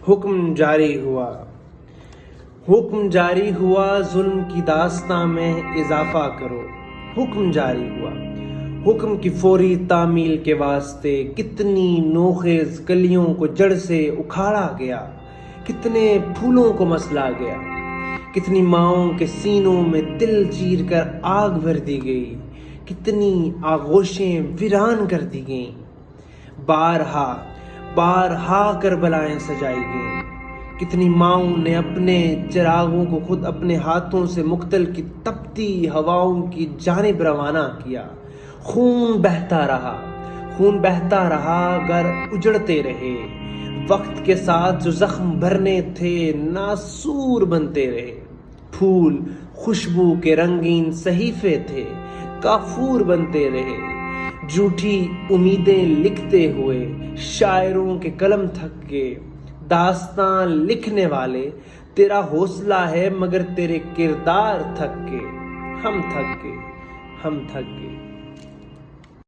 حکم جاری ہوا حکم جاری ہوا ظلم کی داستاں میں اضافہ کرو. حکم جاری ہوا حکم کی فوری تعمیل کے واسطے کتنی نوخیز کلیوں کو جڑ سے اکھاڑا گیا، کتنے پھولوں کو مسلا گیا، کتنی ماؤں کے سینوں میں دل چیر کر آگ بھر دی گئی، کتنی آغوشیں ویران کر دی گئیں. بارہا بارہا کربلائیں سجائی گئیں. کتنی ماؤں نے اپنے چراغوں کو خود اپنے ہاتھوں سے مقتل کی تپتی ہواؤں کی جانب روانہ کیا. خون بہتا رہا گر اجڑتے رہے. وقت کے ساتھ جو زخم بھرنے تھے ناسور بنتے رہے. پھول خوشبو کے رنگین صحیفے تھے، کافور بنتے رہے. جھوٹی امیدیں لکھتے ہوئے شاعروں کے قلم تھک گئے. داستاں لکھنے والے تیرا حوصلہ ہے مگر تیرے کردار تھک گئے. ہم تھک گئے.